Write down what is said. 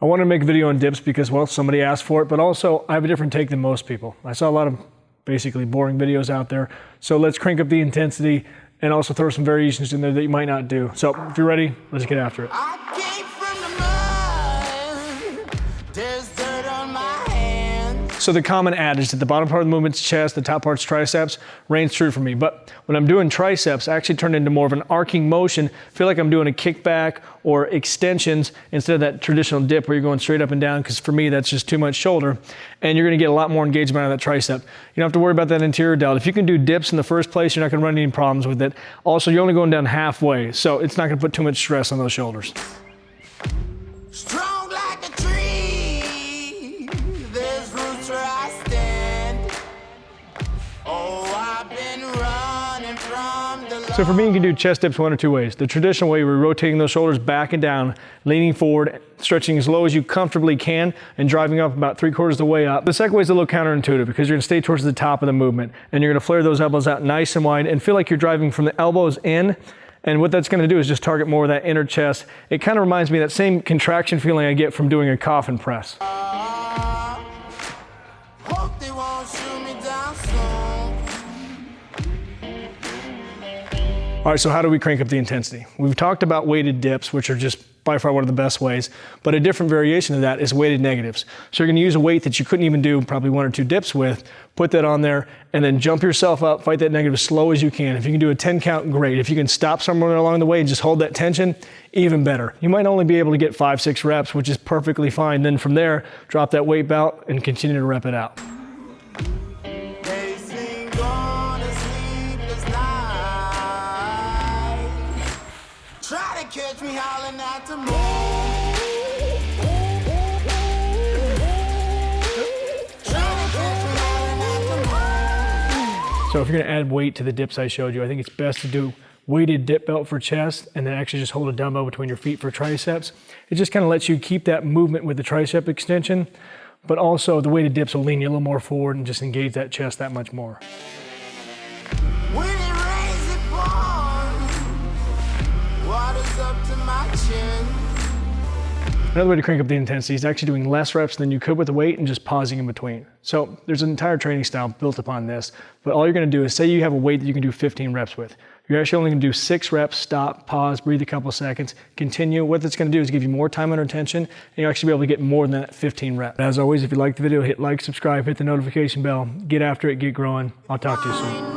I wanted to make a video on dips because, well, somebody asked for it, but also I have a different take than most people. I saw a lot of basically boring videos out there. So let's crank up the intensity and also throw some variations in there that you might not do. So if you're ready, let's get after it. So the common adage that the bottom part of the movement's chest, the top part's triceps, reigns true for me. But when I'm doing triceps, I actually turn into more of an arcing motion. Feel like I'm doing a kickback or extensions instead of that traditional dip where you're going straight up and down, because for me, that's just too much shoulder. And you're gonna get a lot more engagement out of that tricep. You don't have to worry about that anterior delt. If you can do dips in the first place, you're not gonna run into any problems with it. Also, you're only going down halfway, so it's not gonna put too much stress on those shoulders. So for me, you can do chest dips one or two ways. The traditional way, we're rotating those shoulders back and down, leaning forward, stretching as low as you comfortably can, and driving up about 3/4 of the way up. The second way is a little counterintuitive because you're gonna stay towards the top of the movement, and you're gonna flare those elbows out nice and wide and feel like you're driving from the elbows in. And what that's gonna do is just target more of that inner chest. It kind of reminds me of that same contraction feeling I get from doing a coffin press. All right, so how do we crank up the intensity? We've talked about weighted dips, which are just by far one of the best ways, but a different variation of that is weighted negatives. So you're gonna use a weight that you couldn't even do probably one or two dips with, put that on there, and then jump yourself up, fight that negative as slow as you can. If you can do a 10 count, great. If you can stop somewhere along the way and just hold that tension, even better. You might only be able to get 5-6 reps, which is perfectly fine. Then from there, drop that weight belt and continue to rep it out. Catch me howling at the moon. So if you're gonna add weight to the dips I showed you, I think it's best to do weighted dip belt for chest and then actually just hold a dumbbell between your feet for triceps. It just kind of lets you keep that movement with the tricep extension, but also the weighted dips will lean you a little more forward and just engage that chest that much more. Another way to crank up the intensity is actually doing less reps than you could with the weight and just pausing in between. So there's an entire training style built upon this, but all you're gonna do is say you have a weight that you can do 15 reps with. You're actually only gonna do 6 reps, stop, pause, breathe a couple seconds, continue. What it's gonna do is give you more time under tension, and you'll actually be able to get more than that 15 reps. As always, if you like the video, hit like, subscribe, hit the notification bell, get after it, get growing. I'll talk to you soon.